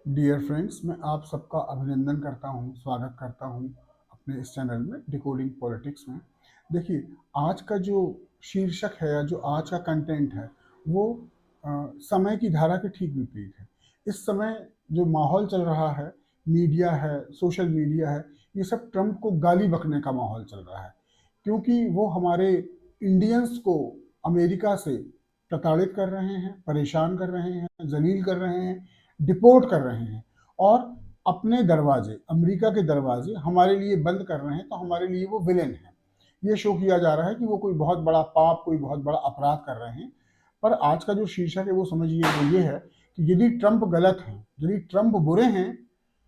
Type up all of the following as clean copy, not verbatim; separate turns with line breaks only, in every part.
Dear friends, मैं आप सबका अभिनंदन करता हूँ, स्वागत करता हूँ अपने इस चैनल में डिकोडिंग पॉलिटिक्स में। देखिए, आज का जो शीर्षक है या जो आज का कंटेंट है वो समय की धारा के ठीक विपरीत है। इस समय जो माहौल चल रहा है, मीडिया है, सोशल मीडिया है, ये सब ट्रंप को गाली बकने का माहौल चल रहा है, क्योंकि वो हमारे इंडियंस को अमेरिका से प्रताड़ित कर रहे हैं, परेशान कर रहे हैं, जलील कर रहे हैं, डिपोर्ट कर रहे हैं और अपने दरवाजे, अमेरिका के दरवाजे हमारे लिए बंद कर रहे हैं। तो हमारे लिए वो विलेन है। ये शो किया जा रहा है कि वो कोई बहुत बड़ा पाप, कोई बहुत बड़ा अपराध कर रहे हैं। पर आज का जो शीर्षक है वो समझिए, वो ये है कि यदि ट्रंप गलत हैं, यदि ट्रंप बुरे हैं,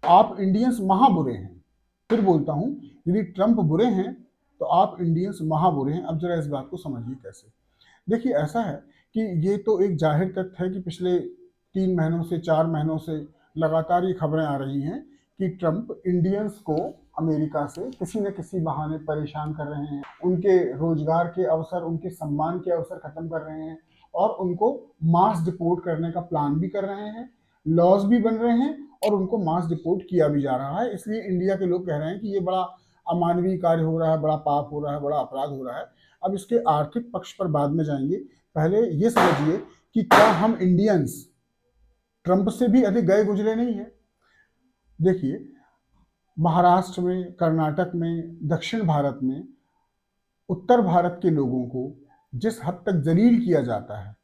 आप इंडियंस महा बुरे हैं। फिर बोलता हूं, यदि ट्रंप बुरे हैं तो आप इंडियंस महा बुरे हैं। अब जरा इस बात को समझिए कैसे। देखिए, ऐसा है कि ये तो एक जाहिर तथ्य है कि पिछले 3 महीनों से 4 महीनों से लगातार ये खबरें आ रही हैं कि ट्रंप इंडियंस को अमेरिका से किसी न किसी बहाने परेशान कर रहे हैं, उनके रोजगार के अवसर, उनके सम्मान के अवसर खत्म कर रहे हैं और उनको मास डिपोर्ट करने का प्लान भी कर रहे हैं, लॉज भी बन रहे हैं और उनको मास डिपोर्ट किया भी जा रहा है। इसलिए इंडिया के लोग कह रहे हैं कि ये बड़ा अमानवीय कार्य हो रहा है, बड़ा पाप हो रहा है, बड़ा अपराध हो रहा है। अब इसके आर्थिक पक्ष पर बाद में जाएंगे, पहले ये समझिए कि क्या हम इंडियंस ट्रंप से भी अधिक गए गुजरे नहीं है। देखिए, महाराष्ट्र में, कर्नाटक में, दक्षिण भारत में, उत्तर भारत के लोगों को जिस हद तक जलील किया जाता है,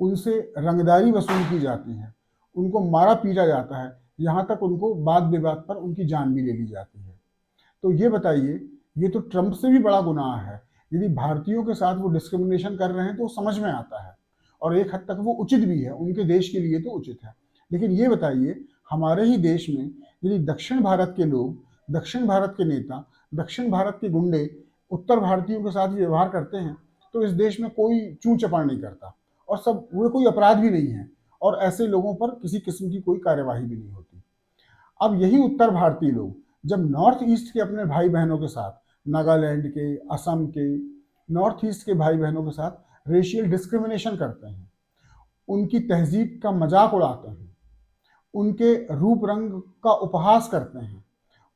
उनसे रंगदारी वसूल की जाती है, उनको मारा पीटा जाता है, यहाँ तक उनको बात बेबात पर उनकी जान भी ले ली जाती है। तो ये बताइए, ये तो ट्रंप से भी बड़ा गुनाह है। यदि भारतीयों के साथ वो डिस्क्रिमिनेशन कर रहे हैं तो वो समझ में आता है और एक हद तक वो उचित भी है, उनके देश के लिए तो उचित है। लेकिन ये बताइए, हमारे ही देश में यदि दक्षिण भारत के लोग, दक्षिण भारत के नेता, दक्षिण भारत के गुंडे उत्तर भारतीयों के साथ व्यवहार करते हैं तो इस देश में कोई चूं चपड़ नहीं करता और सब वो कोई अपराध भी नहीं है और ऐसे लोगों पर किसी किस्म की कोई कार्यवाही भी नहीं होती। अब यही उत्तर भारतीय लोग जब नॉर्थ ईस्ट के अपने भाई बहनों के साथ, नागालैंड के, असम के, नॉर्थ ईस्ट के भाई बहनों के साथ रेशियल डिस्क्रिमिनेशन करते हैं, उनकी तहजीब का मजाक उड़ाते हैं, उनके रूप रंग का उपहास करते हैं,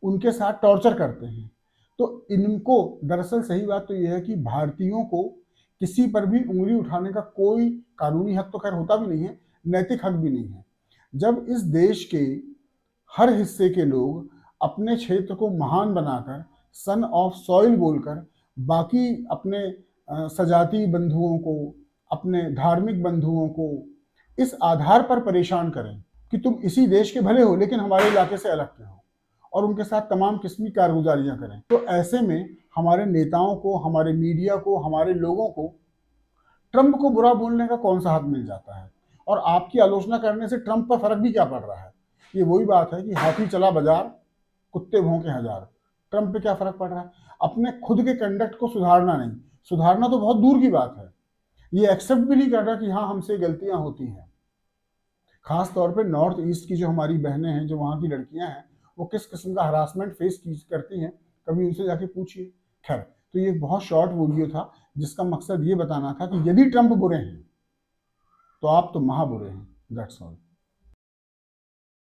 उनके साथ टॉर्चर करते हैं, तो इनको दरअसल सही बात तो यह है कि भारतीयों को किसी पर भी उंगली उठाने का कोई कानूनी हक तो खैर होता भी नहीं है, नैतिक हक भी नहीं है। जब इस देश के हर हिस्से के लोग अपने क्षेत्र को महान बनाकर, सन ऑफ सॉइल बोलकर, बाकी अपने सजातीय बंधुओं को, अपने धार्मिक बंधुओं को इस आधार पर परेशान करें कि तुम इसी देश के भले हो लेकिन हमारे इलाके से अलग के हो, और उनके साथ तमाम किस्म की कारगुजारियां करें, तो ऐसे में हमारे नेताओं को, हमारे मीडिया को, हमारे लोगों को ट्रंप को बुरा बोलने का कौन सा हक मिल जाता है। और आपकी आलोचना करने से ट्रंप पर फर्क भी क्या पड़ रहा है। ये वही बात है कि हाथी चला बाजार, कुत्ते भौंके हजार। ट्रंप पे क्या फर्क पड़ रहा है। अपने खुद के कंडक्ट को सुधारना नहीं, सुधारना तो बहुत दूर की बात है, ये एक्सेप्ट भी नहीं कर रहा कि हाँ, हमसे गलतियां होती हैं। खास तौर पे नॉर्थ ईस्ट की जो हमारी बहनें हैं, जो वहाँ की लड़कियां हैं, वो किस किस्म का हरासमेंट फेस करती हैं, कभी उनसे जाके पूछिए। खैर, तो ये बहुत शॉर्ट वीडियो था जिसका मकसद ये बताना था कि यदि ट्रंप बुरे हैं तो आप तो महा बुरे हैं। That's all.